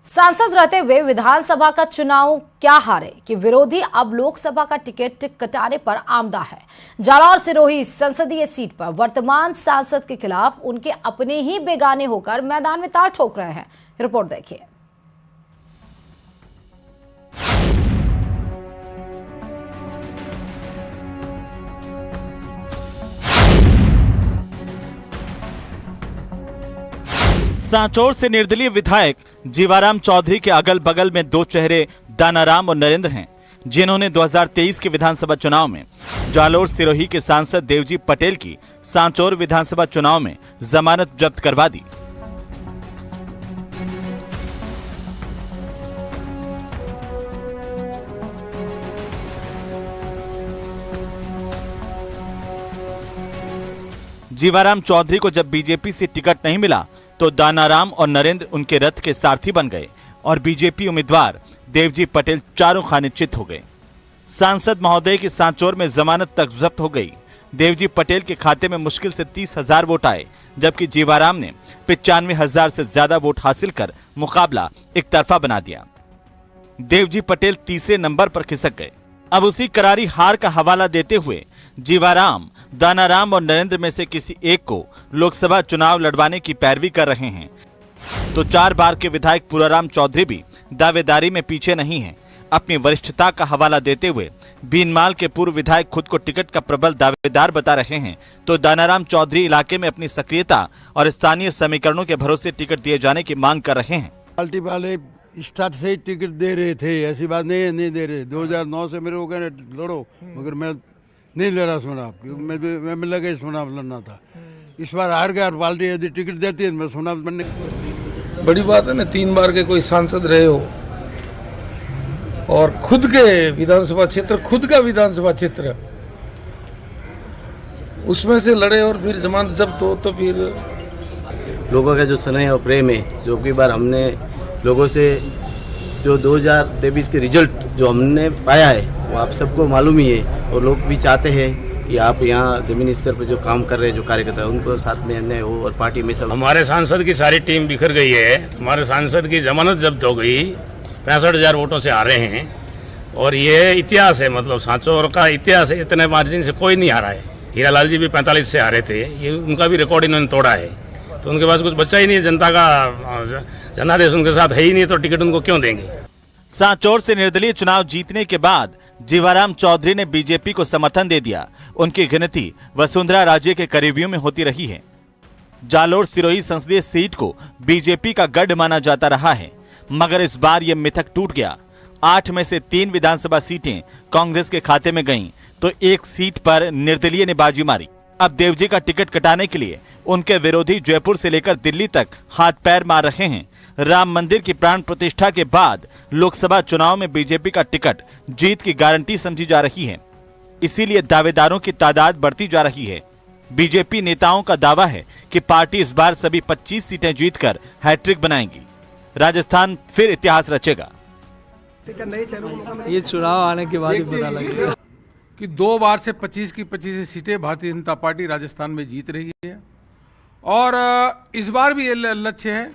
सांसद रहते हुए विधानसभा का चुनाव क्या हारे कि विरोधी अब लोकसभा का टिकट कटाने पर आमदा है। जालौर सिरोही संसदीय सीट पर वर्तमान सांसद के खिलाफ उनके अपने ही बेगाने होकर मैदान में ताल ठोक रहे हैं। रिपोर्ट देखिए। सांचौर से निर्दलीय विधायक जीवाराम चौधरी के अगल बगल में दो चेहरे दानाराम और नरेंद्र हैं, जिन्होंने 2023 के विधानसभा चुनाव में जालोर सिरोही के सांसद देवजी पटेल की सांचौर विधानसभा चुनाव में जमानत जब्त करवा दी। जीवाराम चौधरी को जब बीजेपी से टिकट नहीं मिला तो दानाराम और नरेंद्र उनके रथ के सारथी बन गए और बीजेपी उम्मीदवार देवजी पटेल चारों खाने चित हो गए। सांसद महोदय की सांचौर में जमानत तक जब्त हो गई। देवजी पटेल के खाते में मुश्किल से 30,000 वोट आए, जबकि जीवाराम ने 95,000 से ज्यादा वोट हासिल कर मुकाबला एक तरफा बना दिया। देवजी पटेल तीसरे नंबर पर खिसक गए। अब उसी करारी हार का हवाला देते हुए जीवाराम, दानाराम और नरेंद्र में से किसी एक को लोकसभा चुनाव लड़वाने की पैरवी कर रहे हैं। तो 4 बार के विधायक पुराराम चौधरी भी दावेदारी में पीछे नहीं हैं। अपनी वरिष्ठता का हवाला देते हुए बीनमाल के पूर्व विधायक खुद को टिकट का प्रबल दावेदार बता रहे हैं, तो दानाराम चौधरी इलाके में अपनी सक्रियता और स्थानीय समीकरणों के भरोसे टिकट दिए जाने की मांग कर रहे हैं। पार्टी वाले स्टार्ट से ही टिकट दे रहे थे, ऐसी बात नहीं दे रहे। 2009 से मेरे को कहने लड़ो, मगर मैं नहीं लड़ा चुनाव, क्योंकि मैं लगे चुनाव लड़ना था। इस बार हार गया। पार्टी यदि टिकट देती है मैं चुनाव बनने। बड़ी बात है ना, 3 बार के कोई सांसद रहे हो और खुद के विधानसभा क्षेत्र, खुद का विधानसभा क्षेत्र, उसमें से लड़े और फिर जमानत जब्त हो तो फिर लोगों का जो स्नेह और प्रेम है, जो की बार हमने लोगों से जो 2023 के रिजल्ट जो हमने पाया है वो आप सबको मालूम ही है, और लोग भी चाहते हैं कि आप यहाँ जमीनी स्तर पर जो काम कर रहे हैं, जो कार्यकर्ता है, उनको साथ में अन्याय हो और पार्टी में सब। हमारे सांसद की सारी टीम बिखर गई है। हमारे सांसद की जमानत जब्त हो गई, 65,000 वोटों से हारे हैं। और ये इतिहास है, मतलब सांचौर का इतिहास है। इतने मार्जिन से कोई नहीं हारा है। हीरालाल जी भी 45 से हारे थे, ये उनका भी रिकॉर्ड इन्होंने तोड़ा है। तो उनके पास कुछ बचा ही नहीं है। जनता का जनादेश उनके साथ है ही नहीं, तो टिकट उनको क्यों देंगे। सांचौर से निर्दलीय चुनाव जीतने के बाद जीवाराम चौधरी ने बीजेपी को समर्थन दे दिया। उनकी गिनती वसुंधरा राजे के करीबियों में होती रही है। जालोर सिरोही संसदीय सीट को बीजेपी का गढ़ माना जाता रहा है, मगर इस बार यह मिथक टूट गया। 8 में से 3 विधानसभा सीटें कांग्रेस के खाते में गईं, तो 1 सीट पर निर्दलीय ने बाजी मारी। अब देवजी का टिकट कटाने के लिए उनके विरोधी जयपुर से लेकर दिल्ली तक हाथ पैर मार रहे हैं। राम मंदिर की प्राण प्रतिष्ठा के बाद लोकसभा चुनाव में बीजेपी का टिकट जीत की गारंटी समझी जा रही है, इसीलिए दावेदारों की तादाद बढ़ती जा रही है। बीजेपी नेताओं का दावा है कि पार्टी इस बार सभी 25 सीटें जीतकर हैट्रिक बनाएगी। राजस्थान फिर इतिहास रचेगा। ये चुनाव आने के बाद ही पता लगेगा कि 2 बार से 25 की 25 सीटें भारतीय जनता पार्टी राजस्थान में जीत रही है, और इस बार भी ये लक्ष्य है।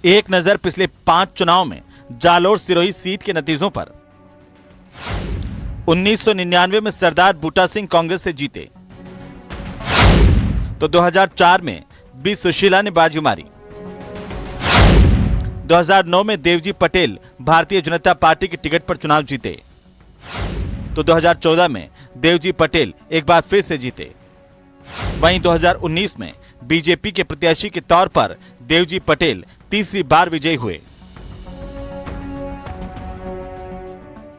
एक नजर पिछले 5 चुनाव में जालोर सिरोही सीट के नतीजों पर। 1999 में सरदार बूटा सिंह कांग्रेस से जीते, तो 2004 में बी सुशीला ने बाजी मारी। 2009 में देवजी पटेल भारतीय जनता पार्टी की टिकट पर चुनाव जीते, तो 2014 में देवजी पटेल एक बार फिर से जीते। वहीं 2019 में बीजेपी के प्रत्याशी के तौर पर देवजी पटेल तीसरी बार विजयी हुए।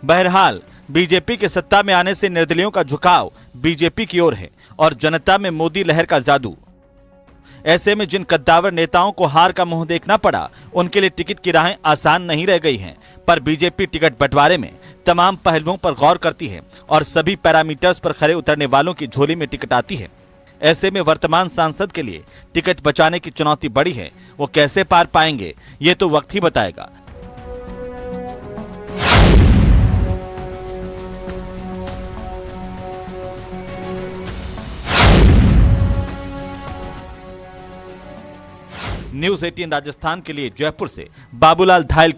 बहरहाल बीजेपी के सत्ता में आने से निर्दलियों का झुकाव बीजेपी की ओर है और जनता में मोदी लहर का जादू। ऐसे में जिन कद्दावर नेताओं को हार का मुंह देखना पड़ा, उनके लिए टिकट की राहें आसान नहीं रह गई हैं। पर बीजेपी टिकट बंटवारे में तमाम पहलुओं पर गौर करती है और सभी पैरामीटर्स पर खरे उतरने वालों की झोली में टिकट आती है। ऐसे में वर्तमान सांसद के लिए टिकट बचाने की चुनौती बड़ी है। वो कैसे पार पाएंगे, ये तो वक्त ही बताएगा। न्यूज 18 राजस्थान के लिए जयपुर से बाबूलाल धायल।